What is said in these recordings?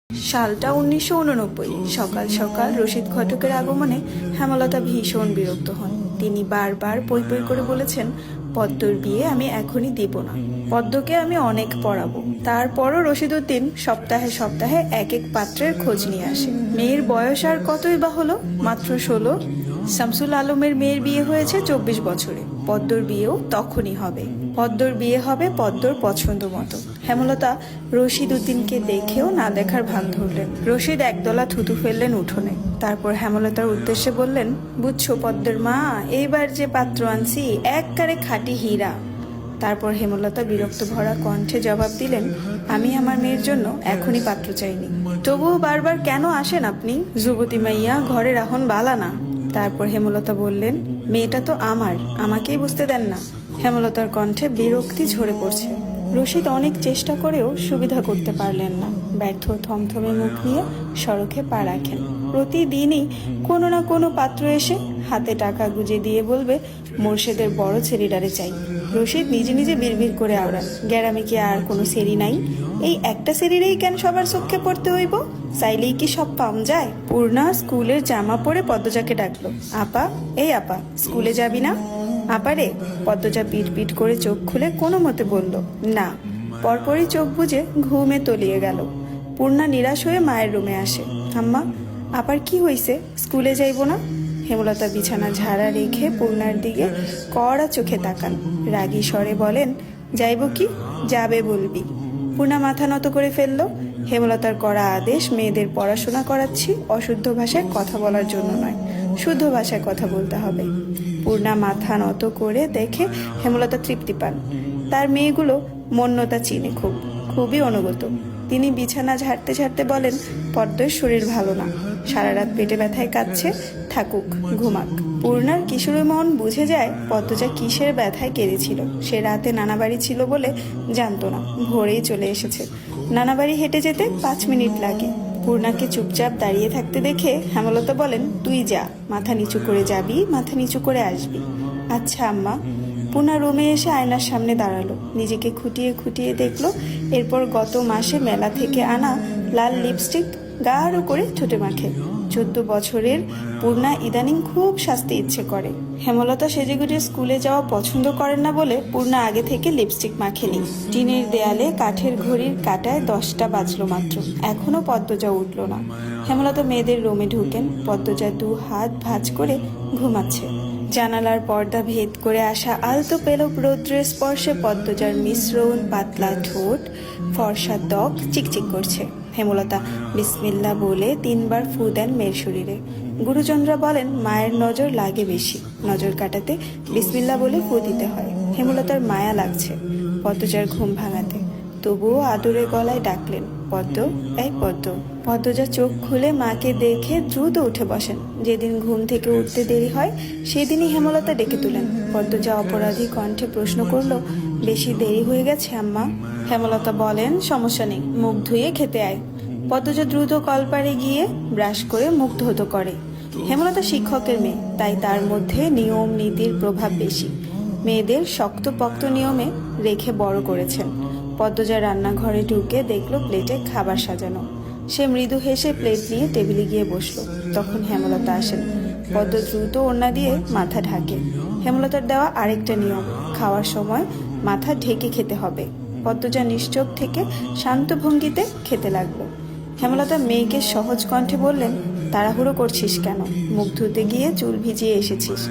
সালটা 1989। সকাল সকাল রশিদ ঘটকের আগমনে হেমলতা ভীষণ বিরক্ত হন। তিনি বারবার পই পই করে বলেছেন, পদ্মর বিয়ে আমি এখনই দিব না, পদ্মকে আমি অনেক পড়াবো। তারপরও রশিদ উদ্দিন সপ্তাহে সপ্তাহে এক এক পাত্রের খোঁজ নিয়ে আসে। মেয়ের বয়স আর কতই বা হলো, মাত্র 16। শামসুল আলমের মেয়ের বিয়ে হয়েছে 24 বছরে, পদ্মর বিয়েও তখনই হবে। পদ্মর বিয়ে হবে পদ্মর পছন্দ মতো। হেমলতা রশিদ উদ্দিনকে দেখেও না দেখার ভান ধরলেন। রশিদ একদলা থুতু ফেললেন উঠোনে। তারপর হেমলতার উদ্দেশ্যে বললেন, বুঝছো পদ্মের মা, এইবার যে পাত্র আনছি একবারে খাঁটি হীরা। তারপর হেমলতা বিরক্ত ভরা কণ্ঠে জবাব দিলেন, আমি আমার মেয়ের জন্য এখনই পাত্র চাইনি। তবুও বারবার কেন আসেন আপনি? যুবতী মাইয়া ঘরে রাখুন বালা না। তারপর হেমলতা বললেন, মেয়েটা তো আমার, আমাকেই বুঝতে দেন না। হেমলতার কণ্ঠে বিরক্তি ঝরে পড়ছে। রশিদ অনেক চেষ্টা করেও সুবিধা করতে পারলেন না। ব্যর্থ থমথমে মুখ নিয়ে সড়কে পা রাখেন। প্রতিদিনই কোনো না কোনো পাত্র এসে হাতে টাকা গুজে দিয়ে বলবে, মোর্শেদের বড় ছেলেটারে চাই। রশিদ নিজে নিজে বিড়বিড় করে আওড়ান, গ্যারামে কি আর কোনো সেরি নাই? এই একটা সেরিরেই কেন সবার চোখে পড়তে হইব? চাইলেই কি সব পাম যায়? পূর্ণা স্কুলের জামা পরে পদ্মজাকে ডাকলো, আপা, এই আপা, স্কুলে যাবি না? আপারে। পদ্মজা পিট পিট করে চোখ খুলে কোনো মতে বলল, না। পরপরই চোখ বুজে ঘুমে তলিয়ে গেল। পূর্ণা নিরাশ হয়ে মায়ের রুমে আসে। আম্মা, আপার কি হইছে, স্কুলে যাইব না? হেমলতা বিছানা ঝাড়া রেখে পূর্ণার দিকে কড়া চোখে তাকান। রাগী স্বরে বলেন, যাইব কি, যাবে বলবি। পূর্ণা মাথা নত করে ফেলল। হেমলতার কড়া আদেশ, মেয়েদের পড়াশোনা করাচ্ছি, অশুদ্ধ ভাষায় কথা বলার জন্য নয়, শুদ্ধ ভাষায় কথা বলতে হবে। পূর্ণা মাথা নত করে দেখে হেমলতা তৃপ্তি পান। তার মেয়েগুলো মন্যতা চিনে খুবই অনুগত। তিনি বিছানা ঝাড়তে ঝাড়তে বলেন, পদ্মের শরীর ভালো না, সারা রাত পেটে ব্যথায় কাঁদছে, থাকুক, ঘুমাক। পূর্ণার কিশোরী মন বুঝে যায় পদ্মজা কিসের ব্যথায় কেঁদেছিল। সে রাতে নানাবাড়ি ছিল বলে জানতো না, ভোরেই চলে এসেছে। নানাবাড়ি হেঁটে যেতে 5 মিনিট লাগে। পূর্ণাকে চুপচাপ দাঁড়িয়ে থাকতে দেখে হেমলতা বলেন, তুই যা, মাথা নিচু করে যাবি, মাথা নিচু করে আসবি। আচ্ছা আম্মা। পূর্ণা রুমে এসে আয়নার সামনে দাঁড়ালো, নিজেকে খুঁটিয়ে খুঁটিয়ে দেখলো। এরপর গত মাসে মেলা থেকে আনা লাল লিপস্টিক গাঢ় করে ঠোঁটে মাখে। 14 বছরের পূর্ণা ইদানিং খুব সাজতে ইচ্ছে করে। হেমলতা সেজেগুজে স্কুলে যাওয়া পছন্দ করেন না বলে পূর্ণা আগে থেকে লিপস্টিক মাখেনি। টিনের দেয়ালে কাঠের ঘড়ির কাঁটায় 10টা বাজলো মাত্র, এখনো পদ্মজা উঠল না। হেমলতা মেয়েদের রুমে ঢুকেন। পদ্মজা 2 হাত ভাঁজ করে ঘুমাচ্ছে। জানালার পর্দা ভেদ করে আসা আলতো পেলব রৌদ্রের স্পর্শে পদ্মজার মিশ্রণ, পাতলা ঠোঁট, ফর্সা ত্বক চিকচিক করছে। হেমলতা বিসমিল্লাহ বলে 3 বার ফু দেন মেয়ের শরীরে। গুরুজনরা বলেন, মায়ের নজর লাগে বেশি, নজর কাটাতে বিসমিল্লাহ বলে ফু দিতে হয়। হেমলতার মায়া লাগছে পদ্মজার ঘুম ভাঙাতে, তবুও আদুরে গলায় ডাকলেন, পদ্ম, এই পদ্ম। পদ্মজা চোখ খুলে মাকে দেখে দ্রুত উঠে বসেন। যেদিন ঘুম থেকে উঠতে দেরি হয় সেদিনই হেমলতা ডেকে তুলেন। পদ্মজা অপরাধী কণ্ঠে প্রশ্ন করল, বেশি দেরি হয়ে গেছে আম্মা? হেমলতা বলেন, সমস্যা নেই, মুখ ধুয়ে খেতে আয়। পদ্মজা দ্রুত কলপারে গিয়ে ব্রাশ করে মুখ ধৌত করে। হেমলতা শিক্ষকের মেয়ে, তাই তার মধ্যে নিয়ম নীতির প্রভাব বেশি। মেয়েদের শক্তপোক্ত নিয়মে রেখে বড় করেছেন। পদ্মজা রান্নাঘরে ঢুকে দেখলো প্লেটে খাবার সাজানো। সে মৃদু হেসে প্লেট নিয়ে টেবিলে গিয়ে বসলো। তখন হেমলতা আসেন। পদ্ম দ্রুত ওড়না দিয়ে মাথা ঢাকে। হেমলতার দেওয়া আরেকটা নিয়ম, খাওয়ার সময় মাথা ঢেকে খেতে হবে। পদ্মজা নিশ্চুপ থেকে শান্ত ভঙ্গিতে খেতে লাগলো। হেমলতা মেয়েকে সহজ কণ্ঠে বললেন, তাড়াহুড়ো করছিস কেন? মুখ ধুতে গিয়ে চুল ভিজিয়ে এসেছিস,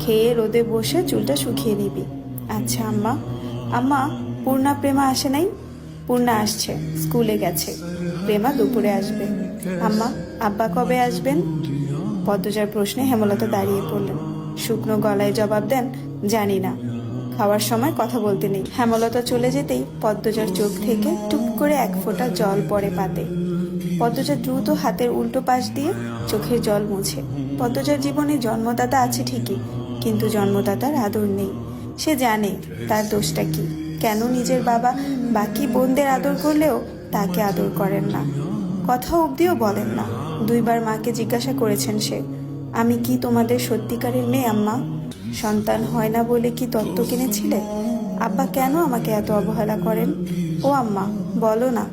খেয়ে রোদে বসে চুলটা শুকিয়ে নিবি। আচ্ছা আম্মা। আম্মা, পূর্ণা প্রেমা আসে নাই? পূর্ণা আসছে, স্কুলে গেছে। প্রেমা দুপুরে আসবে। আম্মা, আব্বা কবে আসবেন? পদ্মজার প্রশ্নে হেমলতা দাঁড়িয়ে পড়লেন। শুকনো গলায় জবাব দেন, জানি না, খাওয়ার সময় কথা বলতে নেই। হেমলতা চলে যেতেই পদ্মজার চোখ থেকে টুপ করে 1 ফোঁটা জল পড়ে পাতে। পদ্মজা দ্রুত হাতের উল্টো পাশ দিয়ে চোখের জল মুছে। পদ্মজার জীবনে জন্মদাতা আছে ঠিকই, কিন্তু জন্মদাতার আদর নেই। সে জানে তার দোষটা কি, কেন নিজের বাবা বাকি বোনদের আদর করলেও তাকে আদর করেন না, কথা অবধিও বলেন না। 2 বার মাকে জিজ্ঞাসা করেছেন সে, আমি কি তোমাদের সত্যিকারের মেয়ে আম্মা? সন্তান হয় না বলে কি দত্ত কিনেছিলে? আব্বা কেন আমাকে এত অবহেলা করেন? ও আম্মা, বলো না।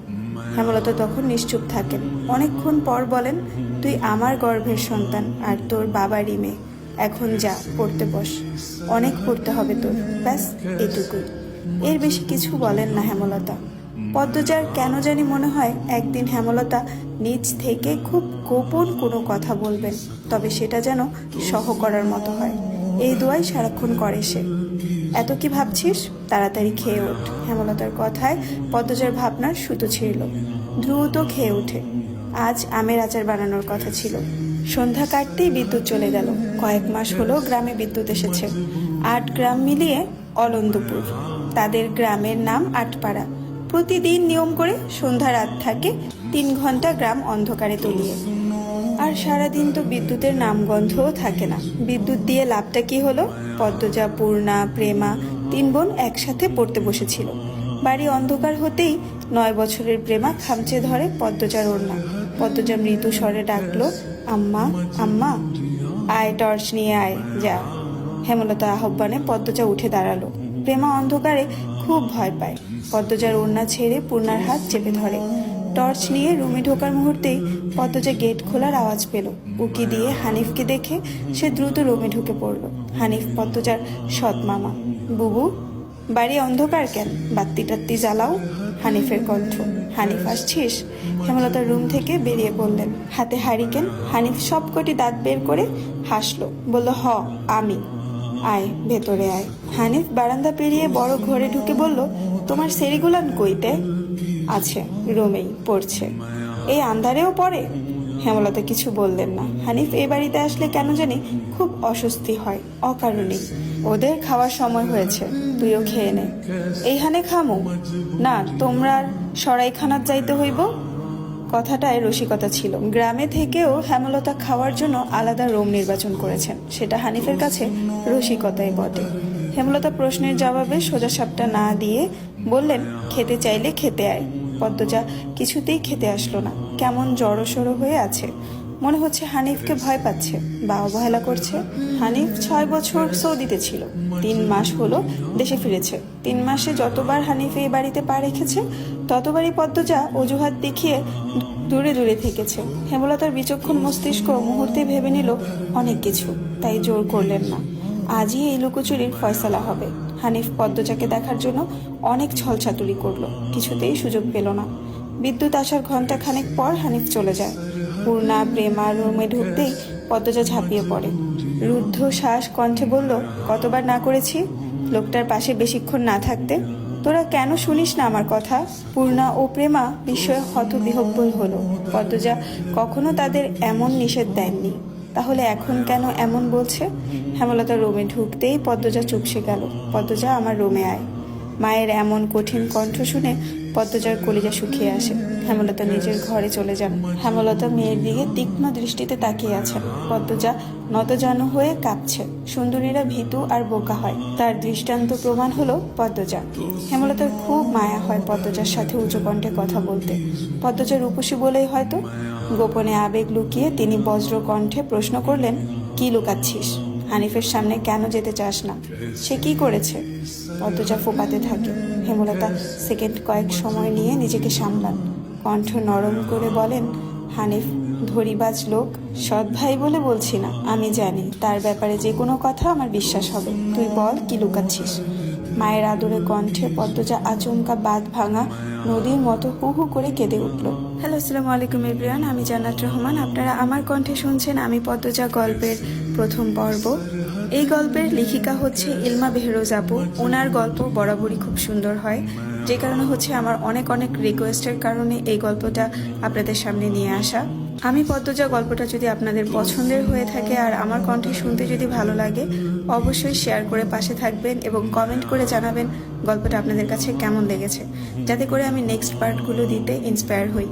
হেমলতা তখন নিশ্চুপ থাকেন। অনেকক্ষণ পর বলেন, তুই আমার গর্ভের সন্তান আর তোর বাবারই মেয়ে। এখন যা, পড়তে বস, অনেক পড়তে হবে তোর, ব্যাস এটুকুই। এর বেশি কিছু বলেন না হেমলতা। পদ্মজার কেন জানি মনে হয় একদিন হেমলতা নিজ থেকে খুব গোপন কোনো কথা বলবেন, তবে সেটা যেন সহ করার মতো হয়। এই দোয়াই সারাক্ষণ করে সে। এত কি ভাবছিস, তাড়াতাড়ি খেয়ে ওঠ। হেমলতার কথায় পদ্মজার ভাবনার সুতো ছিঁড়ল। দ্রুত খেয়ে ওঠে। আজ আমের আচার বানানোর কথা ছিল। সন্ধ্যা কাটতেই বিদ্যুৎ চলে গেল। কয়েক মাস হলো গ্রামে বিদ্যুৎ এসেছে। 8 গ্রাম মিলিয়ে অলন্দপুর। তাদের গ্রামের নাম আটপাড়া। প্রতিদিন নিয়ম করে সন্ধ্যা রাত থাকে 3 ঘন্টা গ্রাম অন্ধকারে তলিয়ে। আর সারাদিন তো বিদ্যুতের নামগন্ধও থাকে না। বিদ্যুৎ দিয়ে লাভটা কি হলো? পদ্মজা, পূর্ণা, প্রেমা 3 বোন একসাথে পড়তে বসেছিল। বাড়ি অন্ধকার হতেই 9 বছরের প্রেমা খামচে ধরে পদ্মজার ওড়না। পদ্মজা মৃদু স্বরে ডাকলো, আম্মা আম্মা, আয় টর্চ নিয়ে আয় যা। হেমলতা আহ্বানে পদ্মজা উঠে দাঁড়ালো। প্রেমা অন্ধকারে খুব ভয় পায়। পদ্মজার ওড়না ছেড়ে পূর্ণার হাত চেপে ধরে। টর্চ নিয়ে রুমে ঢোকার মুহূর্তেই পদ্মজা গেট খোলার আওয়াজ পেল। উকি দিয়ে হানিফকে দেখে সে দ্রুত রুমে ঢুকে পড়ল। হানিফ পদ্মজার সৎ মামা। বুবু, বাড়ি অন্ধকার কেন? বাত্তি টাত্তি জ্বালাও। হানিফের কণ্ঠ। হানিফ, আসছিস? হেমলতার রুম থেকে বেরিয়ে পড়লেন, হাতে হারিকেন। হানিফ সবকটি দাঁত বের করে হাসলো, বলল, হ আমি। আয় ভেতরে আয়। হানিফ বারান্দা পেরিয়ে বড় ঘরে ঢুকে বলল, তোমার সেরিগুলান কইতে? আছে, রুমেই পড়ছে। এই আন্ধারেও পড়ে? হেমলতা কিছু বললেন না। হানিফ এই বাড়িতে আসলে কেন জানি খুব অস্বস্তি হয়, অকারণেই। ওদের খাওয়ার সময় হয়েছে, তুইও খেয়ে নে। এইখানে খামু না, তোমরা সরাইখানাত যাইতে হইব। কথাটায় রসিকতা ছিল। গ্রামে থেকেও হেমলতা খাওয়ার জন্য আলাদা রুম নির্বাচন করেছেন। সেটা হানিফের কাছে রসিকতাই বটে। হেমলতা প্রশ্নের জবাবে সোজাসাপটা না দিয়ে বললেন, খেতে চাইলে খেতে আয়। পদ্মজা কিছুতেই খেতে আসলো না। কেমন জড়সড়ো হয়ে আছে। মনে হচ্ছে হানিফকে ভয় পাচ্ছে বা অবহেলা করছে। হানিফ 6 বছর সৌদিতে ছিল। 3 মাস হলো দেশে ফিরেছে। 3 মাসে যতবার হানিফ এই বাড়িতে পা রেখেছে ততবারই পদ্মজা অজুহাত দেখিয়ে দূরে দূরে থেকেছে। হেমলতার বিচক্ষণ মস্তিষ্ক মুহূর্তে ভেবে নিল অনেক কিছু, তাই জোর করলেন না। আজই এই লুকোচুরির ফয়সালা হবে। হানিফ পদ্মজাকে দেখার জন্য অনেক ছলছাতুরি করলো, কিছুতেই সুযোগ পেল না। বিদ্যুৎ আসার ঘন্টা খানেক পর হানিফ চলে যায়। পূর্ণা, প্রেমা রুমে ঢুকতেই পদ্মজা ঝাঁপিয়ে পড়ে। রুদ্ধ শ্বাস কণ্ঠে বলল, কতবার না করেছি লোকটার পাশে বেশিক্ষণ না থাকতে? তোরা কেন শুনিস না আমার কথা? পূর্ণা ও প্রেমা বিস্ময়ে হতবিহ্বল হলো। পদ্মজা কখনো তাদের এমন নিষেধ দেননি, তাহলে এখন কেন এমন বলছে? হেমলতা রুমে ঢুকতেই পদ্মজা চুপসে গেল। পদ্মজা, আমার রুমে আয়। মায়ের এমন কঠিন কণ্ঠ শুনে পদ্মজার কলিজা শুকিয়ে আসে। হেমলতা নিজের ঘরে চলে যান। হেমলতা মেয়ের দিকে তীক্ষ্ণ দৃষ্টিতে তাকিয়ে আছেন। পদ্মজা নতজানু হয়ে কাঁপছে। সুন্দরীরা ভীতু আর বোকা হয়, তার দৃষ্টান্ত প্রমাণ হলো পদ্মজা। হেমলতার খুব মায়া হয় পদ্মজার সাথে উঁচু কণ্ঠে কথা বলতে। পদ্মজা রূপসী বলেই হয়তো। গোপনে আবেগ লুকিয়ে তিনি বজ্র কণ্ঠে প্রশ্ন করলেন, কি লুকাচ্ছিস? হানিফের সামনে কেন যেতে চাস না? সে কি করেছে? পদ্মজা ফোপাতে থাকে। হেমলতা সেকেন্ড কয়েক সময় নিয়ে নিজেকে সামলান। কণ্ঠ নরম করে বলেন, হানিফ ধরিবাজ লোক, সৎ ভাই বলে বলছি না। আমি জানি তার ব্যাপারে যে কোনো কথা আমার বিশ্বাস হবে। তুই বল, কি লুকাচ্ছিস? মায়ের আদরে কণ্ঠে পদ্মজা আচমকা বাঁধ ভাঙা নদীর মতো হু হু করে কেঁদে উঠল। হ্যালো, আসসালামু আলাইকুম এভরিওয়ান, আমি জান্নাত রহমান। আপনারা আমার কণ্ঠে শুনছেন আমি পদ্মজা গল্পের প্রথম পর্ব। এই গল্পের লেখিকা হচ্ছে ইলমা বেহরোজ আপু। ওনার গল্প বরাবরই খুব সুন্দর হয়, যে কারণে হচ্ছে আমার অনেক অনেক রিকোয়েস্টের কারণে এই গল্পটা আপনাদের সামনে নিয়ে আসা। আমি পদ্মজা গল্পটা যদি আপনাদের পছন্দের হয়ে থাকে আর আমার কণ্ঠে শুনতে যদি ভালো লাগে, অবশ্যই শেয়ার করে পাশে থাকবেন এবং কমেন্ট করে জানাবেন গল্পটা আপনাদের কাছে কেমন লেগেছে, যাতে করে আমি নেক্সট পার্টগুলো দিতে ইন্সপায়ার হই।